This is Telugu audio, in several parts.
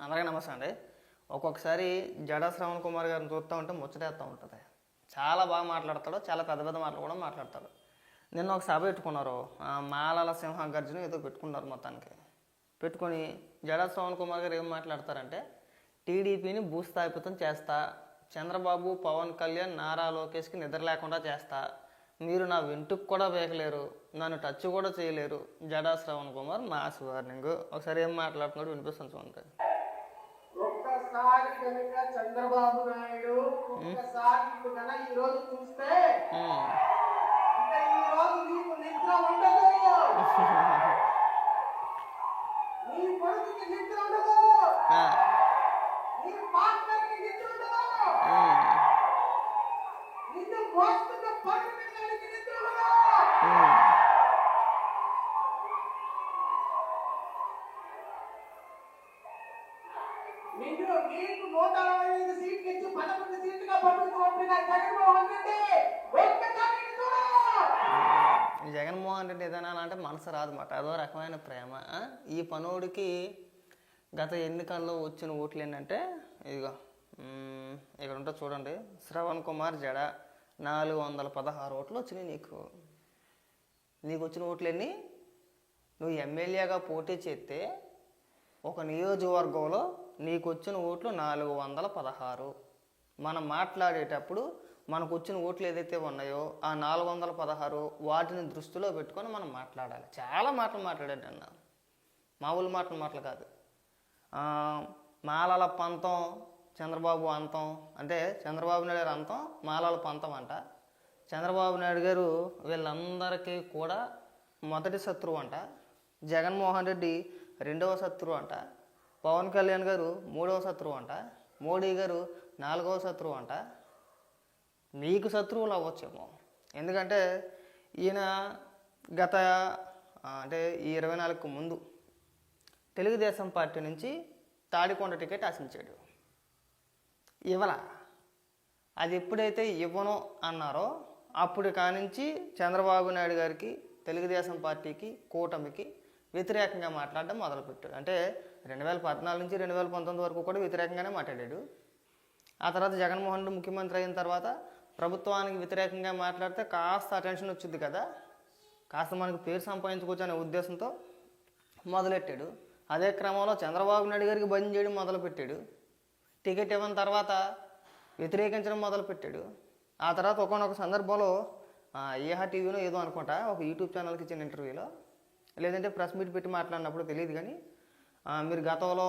అందరికీ నమస్తే అండి. ఒక్కొక్కసారి జడా శ్రవణ్ కుమార్ గారిని చూస్తూ ఉంటే ముచ్చటేస్తూ ఉంటుంది. చాలా బాగా మాట్లాడతాడు, చాలా పెద్ద పెద్ద మాటలు కూడా మాట్లాడతాడు. నిన్న ఒక సభ పెట్టుకున్నారు, మాలల సింహగర్జన ఏదో పెట్టుకున్నారు. మొత్తానికి పెట్టుకొని జడా శ్రవణ్ కుమార్ గారు ఏం మాట్లాడతారంటే, టీడీపీని భూస్థాపితం చేస్తా, చంద్రబాబు, పవన్ కళ్యాణ్, నారా లోకేష్కి నిద్ర లేకుండా చేస్తా, మీరు నా వెంటుకు కూడా వేయలేరు, నన్ను టచ్ కూడా చేయలేరు. Jada Shravan Kumar mass warning. ఒకసారి ఏం మాట్లాడుతున్నాడు వినిపిస్తుంది చూడండి. ఒక్కసారి కనుక చంద్రబాబు నాయుడు ఒక్కసారి ఈ రోజు చూస్తే అంటే ఈ రోజు నీకు నిద్ర ఉండదు, నీ కొడుకుకి నిద్ర ఉండదు, నీ పార్ట్నర్కి నిద్ర ఉండదు, నిన్ను మోస్తున్న పర్యటనకి నిద్ర ఉండదు. నీకు 165 సీట్లు ఇచ్చి 11 సీట్లుగా పట్టుకు పంపిన జగన్మోహన్ రెడ్డి ఒక్కసారి చూడు. జగన్మోహన్ రెడ్డి ఏదైనా అంటే మనసు రాదన్నమాట, అదో రకమైన ప్రేమ. ఈ పనోడికి గత ఎన్నికల్లో వచ్చిన ఓట్లు ఏంటంటే ఇదిగో ఇక్కడ ఉంటే చూడండి, శ్రవణ్ కుమార్ జడ 416 ఓట్లు వచ్చినాయి. నీకు వచ్చిన ఓట్లు ఎన్ని? నువ్వు ఎమ్మెల్యేగా పోటీ చేస్తే ఒక నియోజకవర్గంలో నీకు వచ్చిన ఓట్లు 416. మనం మాట్లాడేటప్పుడు మనకు వచ్చిన ఓట్లు ఏదైతే ఉన్నాయో ఆ 416 వాటిని దృష్టిలో పెట్టుకొని మనం మాట్లాడాలి. చాలా మాటలు మాట్లాడాడు అన్న, మామూలు మాటలు కాదు. మాలల పంతం చంద్రబాబు అంతం, అంటే చంద్రబాబు నాయుడు గారు అంతం, మాలల పంతం అంట. చంద్రబాబు నాయుడు గారు వీళ్ళందరికీ కూడా మొదటి శత్రువు అంట, జగన్మోహన్ రెడ్డి రెండవ శత్రువు అంట, పవన్ కళ్యాణ్ గారు మూడవ శత్రువు అంట, మోడీ గారు 4వ శత్రువు అంట. మీకు శత్రువులు అవ్వచ్చేమో, ఎందుకంటే ఈయన గత అంటే ఈ 24కు ముందు తెలుగుదేశం పార్టీ నుంచి తాడికొండ టికెట్ ఆశించాడు. అది ఎప్పుడైతే ఇవ్వను అన్నారో అప్పుడు కానించి చంద్రబాబు నాయుడు గారికి, తెలుగుదేశం పార్టీకి, కూటమికి వ్యతిరేకంగా మాట్లాడడం మొదలుపెట్టాడు. అంటే 2014 నుంచి 2019 వరకు కూడా వ్యతిరేకంగానే మాట్లాడాడు. ఆ తర్వాత జగన్మోహన్ రెడ్డి ముఖ్యమంత్రి అయిన తర్వాత ప్రభుత్వానికి వ్యతిరేకంగా మాట్లాడితే కాస్త అటెన్షన్ వచ్చింది కదా, కాస్త మనకు పేరు సంపాదించుకోవచ్చు అనే ఉద్దేశంతో మొదలెట్టాడు. అదే క్రమంలో చంద్రబాబు నాయుడు గారికి బంద్ చేయడం మొదలుపెట్టాడు. టికెట్ ఇవ్వని తర్వాత వ్యతిరేకించడం మొదలుపెట్టాడు. ఆ తర్వాత ఒకనొక సందర్భంలో ఏహా టీవీలో ఏదో అనుకుంటా ఒక యూట్యూబ్ ఛానల్కి ఇచ్చిన ఇంటర్వ్యూలో, లేదంటే ప్రెస్ మీట్ పెట్టి మాట్లాడినప్పుడు తెలియదు కానీ, మీరు గతంలో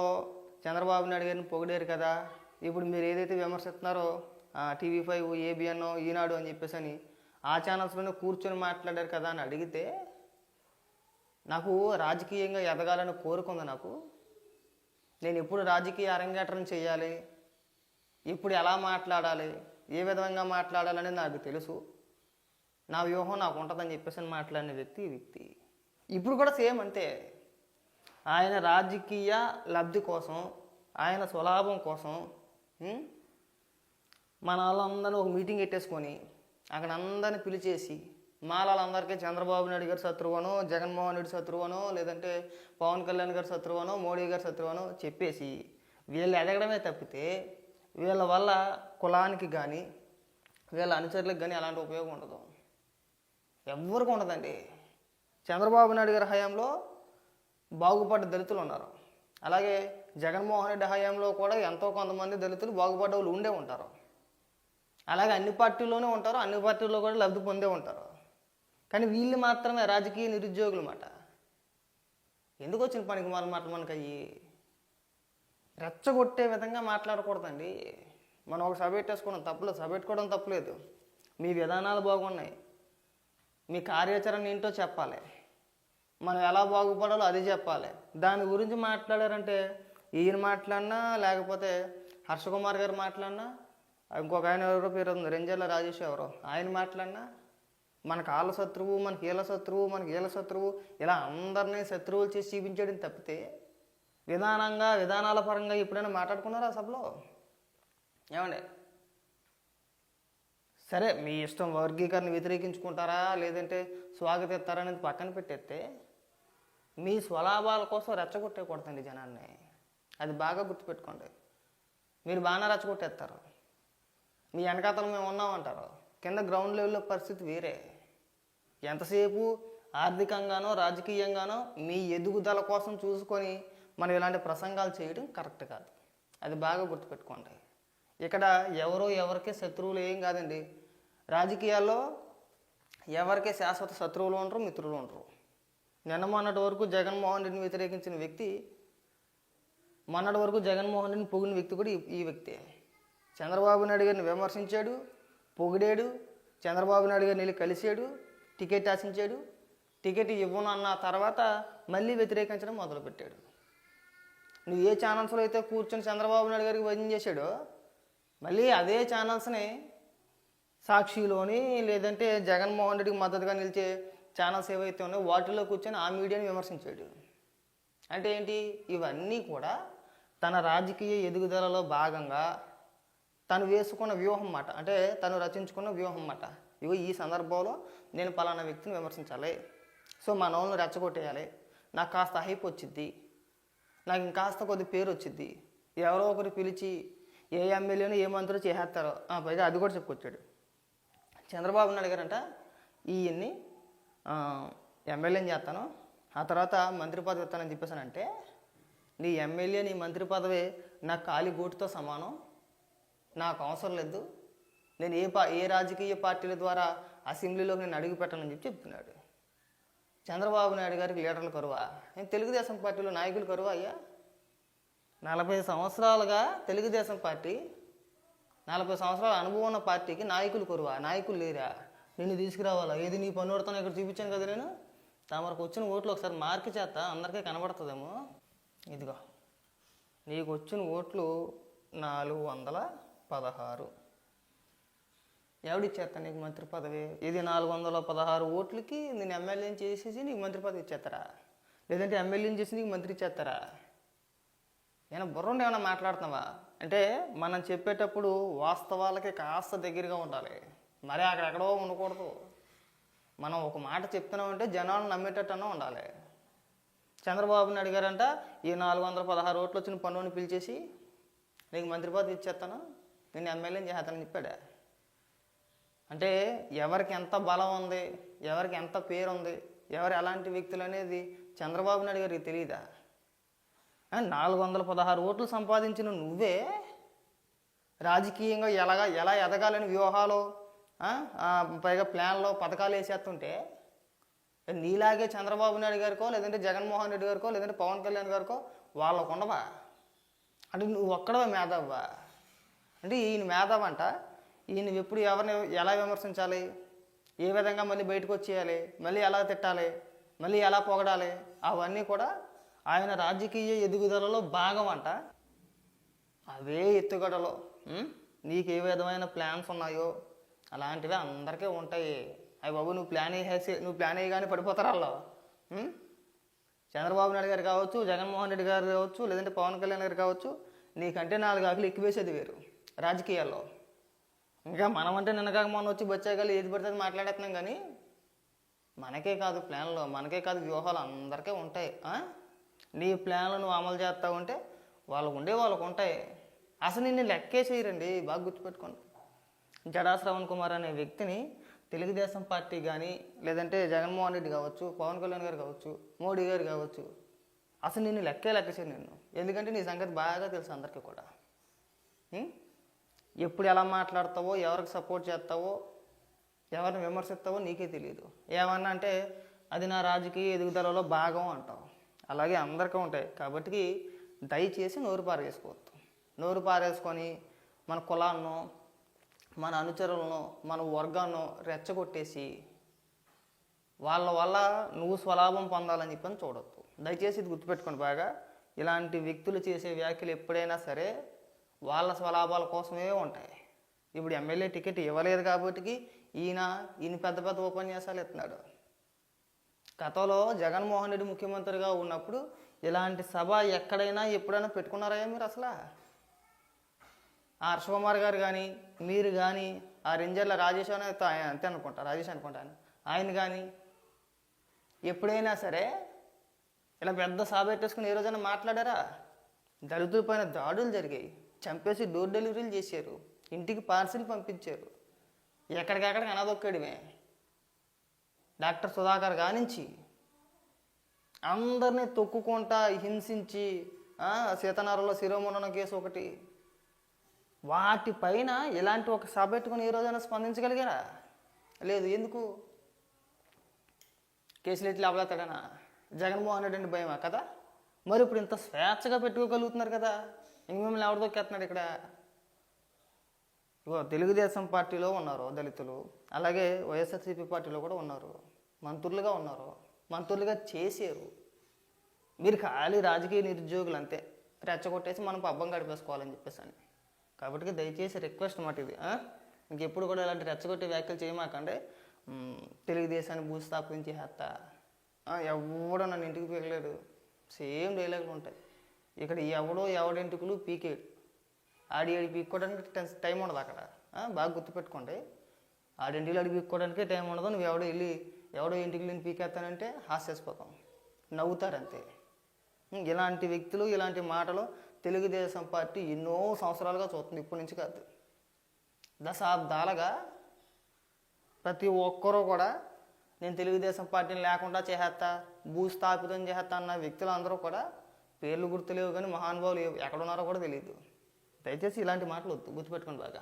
చంద్రబాబు నాయుడు గారిని పొగిడారు కదా, ఇప్పుడు మీరు ఏదైతే విమర్శిస్తున్నారో TV5, ABN, ఈనాడు అని చెప్పేసి అని ఆ ఛానల్స్లోనే కూర్చొని మాట్లాడారు కదా అని అడిగితే, నాకు రాజకీయంగా ఎదగాలని కోరుకుంది. నేను ఎప్పుడు రాజకీయ అరంగేట్రం చేయాలి, ఇప్పుడు ఎలా మాట్లాడాలి, ఏ విధంగా మాట్లాడాలని నాకు తెలుసు, నా వ్యూహం నాకు ఉంటుందని చెప్పేసి మాట్లాడిన వ్యక్తి ఇప్పుడు కూడా సేమ్ అంతే. ఆయన రాజకీయ లబ్ధి కోసం, ఆయన స్వలాభం కోసం మన వాళ్ళందరినీ ఒక మీటింగ్ పెట్టేసుకొని అక్కడ అందరిని పిలిచేసి మాలందరికీ చంద్రబాబు నాయుడు గారి శత్రువునో, జగన్మోహన్ రెడ్డి శత్రువునో, లేదంటే పవన్ కళ్యాణ్ గారి శత్రువునో, మోడీ గారి శత్రువునో చెప్పేసి వీళ్ళు ఎదగడమే తప్పితే వీళ్ళ వల్ల కులానికి కానీ వీళ్ళ అనుచరులకు కానీ ఎలాంటి ఉపయోగం ఉండదు, ఎవరికి ఉండదండి. చంద్రబాబు నాయుడు గారి హయాంలో బాగుపడ్డ దళితులు ఉన్నారు, అలాగే జగన్మోహన్ రెడ్డి హయాంలో కూడా ఎంతో కొంతమంది దళితులు బాగుపడ్డ వాళ్ళు ఉండే ఉంటారు. అలాగే అన్ని పార్టీల్లోనే ఉంటారు, అన్ని పార్టీల్లో కూడా లబ్ధి పొందే ఉంటారు. కానీ వీళ్ళు మాత్రమే రాజకీయ నిరుద్యోగులు మాట. ఎందుకు వచ్చిన పనికి మాటలు మనకు అయ్యి రెచ్చగొట్టే విధంగా మాట్లాడకూడదండి. మనం ఒక సభ పెట్టేసుకోవడం తప్పులేదు, సభ పెట్టుకోవడం తప్పులేదు. మీ విధానాలు బాగున్నాయి, మీ కార్యాచరణ ఏంటో చెప్పాలి, మనం ఎలా బాగుపడాలో అది చెప్పాలి. దాని గురించి మాట్లాడారంటే ఈయన మాట్లాడినా, లేకపోతే హర్షకుమార్ గారు మాట్లాడినా, ఇంకొక ఆయన ఎవరో పేరు ఉంది రెంజర్ల రాజేష్ ఎవరో ఆయన మాట్లాడినా, మనకు వాళ్ళ శత్రువు, మనకి వీళ్ళ శత్రువు, మనకి వీళ్ళ శత్రువు, ఇలా అందరినీ శత్రువులు చేసి చూపించడం తప్పితే విధానాల పరంగా ఎప్పుడైనా మాట్లాడుకున్నారా సభలో? ఏమండి? సరే మీ ఇష్టం, వర్గీకరణ వ్యతిరేకించుకుంటారా లేదంటే స్వాగతిస్తారనేది పక్కన పెట్టేస్తే మీ స్వలాభాల కోసం రెచ్చగొట్టకూడదండి జనాన్ని. అది బాగా గుర్తుపెట్టుకోండి. మీరు బాగా రచ్చగొట్టేస్తారు, మీ వెనకాతలు మేము ఉన్నామంటారు, కింద గ్రౌండ్ లెవెల్లో పరిస్థితి వేరే. ఎంతసేపు ఆర్థికంగానో రాజకీయంగానో మీ ఎదుగుదల కోసం చూసుకొని మనం ఇలాంటి ప్రసంగాలు చేయడం కరెక్ట్ కాదు. అది బాగా గుర్తుపెట్టుకోండి. ఇక్కడ ఎవరో ఎవరికి శత్రువులు ఏం కాదండి. రాజకీయాల్లో ఎవరికి శాశ్వత శత్రువులు ఉండరు, మిత్రులు ఉండరు. నిన్న మొన్నటి వరకు జగన్మోహన్ రెడ్డిని వ్యతిరేకించిన వ్యక్తి, మొన్నటి వరకు జగన్మోహన్ రెడ్డిని పొగిడిన వ్యక్తి కూడా ఈ వ్యక్తే. చంద్రబాబు నాయుడు గారిని విమర్శించాడు, పొగిడాడు, చంద్రబాబు నాయుడు గారిని వెళ్ళి కలిశాడు, టికెట్ ఆశించాడు. టికెట్ ఇవ్వను అన్న తర్వాత మళ్ళీ వ్యతిరేకించడం మొదలుపెట్టాడు. నువ్వు ఏ ఛానల్స్లో అయితే కూర్చొని చంద్రబాబు నాయుడు గారికి భజన చేశాడో మళ్ళీ అదే ఛానల్స్ని సాక్షిలోని లేదంటే జగన్మోహన్ రెడ్డికి మద్దతుగా నిలిచే ఛానల్స్ ఏవైతే ఉన్నాయో వాటిల్లో కూర్చొని ఆ మీడియాని విమర్శించాడు. అంటే ఏంటి? ఇవన్నీ కూడా తన రాజకీయ ఎదుగుదలలో భాగంగా తను వేసుకున్న వ్యూహం మాట, అంటే తను రచించుకున్న వ్యూహం మాట. ఇగో ఈ సందర్భంలో నేను పలానా వ్యక్తిని విమర్శించాలి, సో మా నోళ్ళను రెచ్చగొట్టేయాలి, నాకు కాస్త హైప్ వచ్చిద్ది, నాకు ఇంకాస్త కొద్ది పేరు వచ్చిద్ది, ఎవరో ఒకరు పిలిచి ఏ ఎమ్మెల్యేను ఏ మంత్రులు చేసేస్తారో పైగా అది కూడా చెప్పుకొచ్చాడు. చంద్రబాబు నాయుడు గారంట ఈయన్ని ఎమ్మెల్యేని చేస్తాను, ఆ తర్వాత మంత్రి పదవి ఇస్తానని చెప్పేసానంటే, నీ ఎమ్మెల్యే నీ మంత్రి పదవి నాకు ఖాళీ గోటుతో సమానం, నాకు అవసరం లేదు, నేను ఏ రాజకీయ పార్టీల ద్వారా అసెంబ్లీలోకి నేను అడుగు పెట్టానని చెప్తున్నాడు. చంద్రబాబు నాయుడు గారికి లీడర్లు కరువా? తెలుగుదేశం పార్టీలో నాయకులు కరువా అయ్యా? 40 సంవత్సరాలుగా తెలుగుదేశం పార్టీ, 40 సంవత్సరాల అనుభవం ఉన్న పార్టీకి నాయకులు కరువా? నాయకులు లేరా? నిన్ను తీసుకురావాలా? ఏది నీ పన్ను పడతాను ఇక్కడ చూపించాను కదా నేను. తమకు వచ్చిన ఓట్లు ఒకసారి మార్క్ చేస్తా, అందరికీ కనబడుతుందేమో. ఇదిగో నీకు వచ్చిన ఓట్లు 416. ఎవడిచ్చేస్తా నీకు మంత్రి పదవి? ఇది 416 ఓట్లకి నేను ఎమ్మెల్యేని చేసేసి నీకు మంత్రి పదవి ఇచ్చేస్తారా? లేదంటే ఎమ్మెల్యేని చేసి నీకు మంత్రి ఇచ్చేస్తారా? ఏమైనా బుర్రండి ఏమైనా మాట్లాడుతున్నావా? అంటే మనం చెప్పేటప్పుడు వాస్తవాలకి కాస్త దగ్గరగా ఉండాలి, మరి అక్కడెక్కడో ఉండకూడదు. మనం ఒక మాట చెప్తున్నామంటే జనాలను నమ్మేటట్టన్నా ఉండాలి. చంద్రబాబు నాయుడు గారంట ఈ 416 ఓట్లు వచ్చిన పన్నుని పిలిచేసి నీకు మంత్రి పదవి ఇచ్చేస్తాను, నేను ఎమ్మెల్యేని చేస్తానని చెప్పాడా? అంటే ఎవరికి ఎంత బలం ఉంది, ఎవరికి ఎంత పేరు ఉంది, ఎవరు ఎలాంటి వ్యక్తులు అనేది చంద్రబాబు నాయుడు గారికి తెలియదా? 416 ఓట్లు సంపాదించిన నువ్వే రాజకీయంగా ఎలా ఎదగాలని వ్యూహాలు, పైగా ప్లాన్లో పథకాలు వేసేస్తుంటే నీలాగే చంద్రబాబు నాయుడు గారికో లేదంటే జగన్మోహన్ రెడ్డి గారికో లేదంటే పవన్ కళ్యాణ్ గారికో వాళ్ళకు ఉండవా? అంటే నువ్వు ఒక్కడవే మేధావా? అంటే ఈయన మేధావంట, ఈయన ఎప్పుడు ఎవరిని ఎలా విమర్శించాలి, ఏ విధంగా మళ్ళీ బయటకు వచ్చేయాలి, మళ్ళీ ఎలా తిట్టాలి, మళ్ళీ ఎలా పొగడాలి, అవన్నీ కూడా ఆయన రాజకీయ ఎదుగుదలలో భాగం అంట. అవే ఎత్తుగడలో నీకు ఏ విధమైన ప్లాన్స్ ఉన్నాయో అలాంటివి అందరికీ ఉంటాయి. అవి బాబు నువ్వు ప్లాన్ వేయగానే పడిపోతారు వాళ్ళు. చంద్రబాబు నాయుడు గారు కావచ్చు, జగన్మోహన్ రెడ్డి గారు కావచ్చు, లేదంటే పవన్ కళ్యాణ్ గారు కావచ్చు, నీకంటే 4 ఆకులు ఎక్కువ వేసేది వేరు రాజకీయాల్లో. ఇంకా మనమంటే నిన్నగాక మొన్న వచ్చి బచ్చాగాలు ఏది పడితే మాట్లాడేస్తున్నాం, కానీ మనకే కాదు ప్లాన్లు, మనకే కాదు వ్యూహాలు అందరికీ ఉంటాయి. నీ ప్లాన్లు నువ్వు అమలు చేస్తూ ఉంటే వాళ్ళకు ఉంటాయి. అసలు నిన్ను లెక్కే చేయరండి, బాగా గుర్తుపెట్టుకోండి. జడా శ్రవణ్ కుమార్ అనే వ్యక్తిని తెలుగుదేశం పార్టీ కానీ లేదంటే జగన్మోహన్ రెడ్డి కావచ్చు, పవన్ కళ్యాణ్ గారు కావచ్చు, మోడీ గారు కావచ్చు, అసలు నిన్ను లెక్క చేయరు నిన్ను. ఎందుకంటే నీ సంగతి బాగా తెలుసు అందరికీ కూడా. ఎప్పుడు ఎలా మాట్లాడతావో, ఎవరికి సపోర్ట్ చేస్తావో, ఎవరిని విమర్శిస్తావో నీకే తెలియదు. ఏమన్నా అంటే అది నా రాజకీయ ఎదుగుదలలో భాగం అంటావు. అలాగే అందరికీ ఉంటాయి. కాబట్టి దయచేసి నోరు పారేసుకోవద్దు. నోరు పారేసుకొని మన కులాన్నో, మన అనుచరులను, మన వర్గాన్నో రెచ్చగొట్టేసి వాళ్ళ వల్ల నువ్వు స్వలాభం పొందాలని చెప్పని చూడొద్దు. దయచేసి ఇది గుర్తుపెట్టుకోండి బాగా. ఇలాంటి వ్యక్తులు చేసే వ్యాఖ్యలు ఎప్పుడైనా సరే వాళ్ళ స్వలాభాల కోసమే ఉంటాయి. ఇప్పుడు ఎమ్మెల్యే టికెట్ ఇవ్వలేదు కాబట్టి ఈయన పెద్ద పెద్ద ఉపన్యాసాలు ఇస్తున్నాడు. గతంలో జగన్మోహన్ రెడ్డి ముఖ్యమంత్రిగా ఉన్నప్పుడు ఇలాంటి సభ ఎక్కడైనా ఎప్పుడైనా పెట్టుకున్నారా మీరు? అసలు ఆ హర్షకుమార్ గారు కానీ, మీరు కానీ, ఆ రేంజర్ల రాజేష్ అంతే అనుకుంటా, రాజేష్ అనుకుంటాను, ఆయన కానీ ఎప్పుడైనా సరే ఇలా పెద్ద సభ పెట్టేసుకుని ఏ రోజైనా మాట్లాడారా? దళితుల పైన దాడులు జరిగాయి, చంపేసి డోర్ డెలివరీలు చేశారు, ఇంటికి పార్సిల్ పంపించారు, ఎక్కడికెక్కడికి అనదొక్కడిమే. డాక్టర్ సుధాకర్ కానించి అందరినీ తొక్కుకుంటా హింసించి సీతనారంలో శిరోముండనం కేసు ఒకటి, వాటిపైన ఇలాంటి ఒక సభ పెట్టుకుని ఏ రోజైనా స్పందించగలిగారా? లేదు. ఎందుకు? కేసులు ఎట్లా అవలేతాడనా? జగన్మోహన్ రెడ్డి అంటే భయమా కదా? మరి ఇప్పుడు ఇంత స్వేచ్ఛగా పెట్టుకోగలుగుతున్నారు కదా, ఇంక మిమ్మల్ని ఎవరు దొక్కేస్తున్నాడు ఇక్కడ? ఇగో తెలుగుదేశం పార్టీలో ఉన్నారు దళితులు, అలాగే వైఎస్ఆర్సీపీ పార్టీలో కూడా ఉన్నారు, మంత్రులుగా ఉన్నారు, మంత్రులుగా చేశారు. మీరు ఖాళీ రాజకీయ నిరుద్యోగులు అంతే, రెచ్చగొట్టేసి మనం పబ్బం గడిపేసుకోవాలని చెప్పేసి అని. కాబట్టి దయచేసి రిక్వెస్ట్ మాట ఇది, ఇంకెప్పుడు కూడా ఇలాంటి రెచ్చగొట్టే వ్యాఖ్యలు చేయమాకండి. తెలుగుదేశాన్ని భూస్థాపించి హత్త, ఎవడో నన్ను ఇంటికి పీకలేడు, సేమ్ డైలాగులు ఉంటాయి ఇక్కడ. ఎవడింటికులు పీకేడు, ఆడి పీక్కోవడానికి టైం ఉండదు అక్కడ. బాగా గుర్తుపెట్టుకోండి, ఆడింటికి అడిగి పీక్కోవడానికే టైం ఉండదు. నువ్వు ఎవడో ఇంటికి నేను పీకేస్తానంటే హాస్యాస్పదం, నవ్వుతారంతే. ఇలాంటి వ్యక్తులు, ఇలాంటి మాటలు తెలుగుదేశం పార్టీ ఎన్నో సంవత్సరాలుగా చూస్తుంది, ఇప్పటి నుంచి కాదు, దశాబ్దాలుగా. ప్రతి ఒక్కరూ కూడా నేను తెలుగుదేశం పార్టీని లేకుండా చేసేస్తా, భూస్థాపితం చేసేస్తా అన్న వ్యక్తులు అందరూ కూడా పేర్లు గుర్తులేవు, కానీ మహానుభావులు ఎక్కడున్నారో కూడా తెలియదు. దయచేసి ఇలాంటి మాటలు గుర్తుపెట్టుకోండి బాగా.